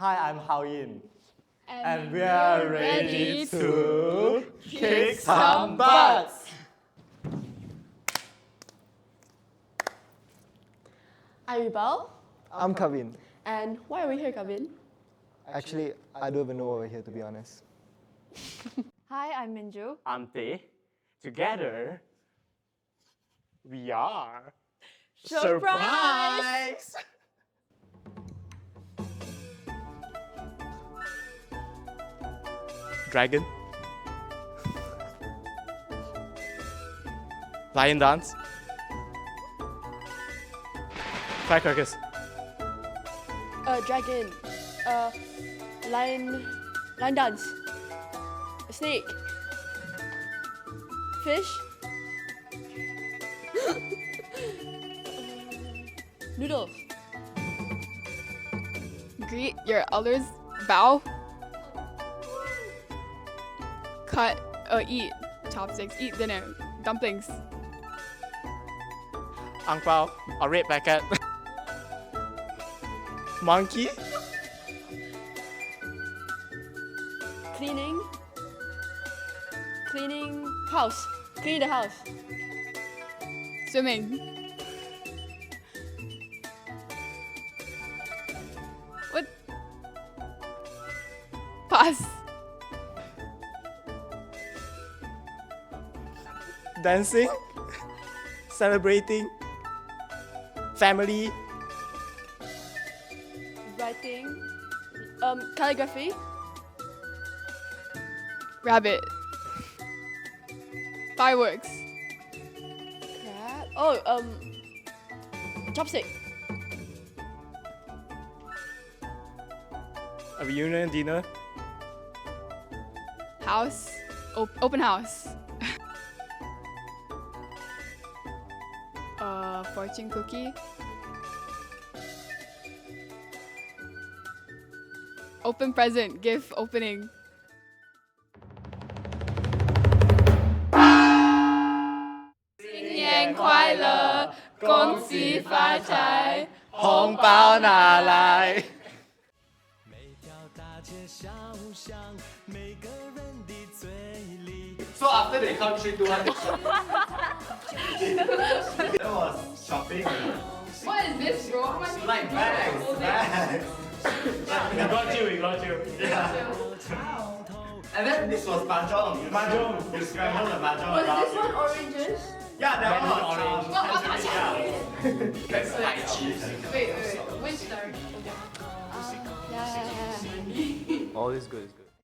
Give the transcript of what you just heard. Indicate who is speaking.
Speaker 1: Hi, I'm Hao Yin. And we
Speaker 2: we're
Speaker 1: are ready to kick some butts.
Speaker 2: I'm Rebel.
Speaker 3: I'm Kavin.
Speaker 2: And why are we here, Kavin?
Speaker 3: Actually, I don't even know why we're here, to be honest.
Speaker 4: Hi, I'm Minju.
Speaker 1: I'm Tae. Together, we are
Speaker 2: Surprise!
Speaker 1: Dragon. Lion dance. Firecrackers.
Speaker 2: Dragon. Lion dance. Snake. Fish. Noodles.
Speaker 4: Greet your elders, bow. Eat chopsticks, eat dinner, dumplings.
Speaker 1: Ang pao. A red packet. Monkey.
Speaker 2: Cleaning house. Clean the house.
Speaker 4: Swimming. What? Pass.
Speaker 1: Dancing. Celebrating. Family.
Speaker 2: Writing. Calligraphy.
Speaker 4: Rabbit. Fireworks.
Speaker 2: Crab. Oh, chopstick.
Speaker 1: A reunion dinner.
Speaker 4: House. Open house. Fortune cookie. Open present. Gift opening. 新年快乐，恭喜发财，
Speaker 1: 红包拿来。So after they count 3, 2, 1. That was shopping.
Speaker 4: What is this, bro? How much?
Speaker 1: Like bags. We got you. Yeah. And then this was mahjong. Mahjong. You scrambled the mahjong
Speaker 2: Was
Speaker 1: around.
Speaker 2: this one oranges?
Speaker 1: Yeah, that one orange.
Speaker 4: What?
Speaker 1: That's high cheese.
Speaker 4: Wait. Which star? Okay.
Speaker 2: Yeah.
Speaker 3: All is good, is good.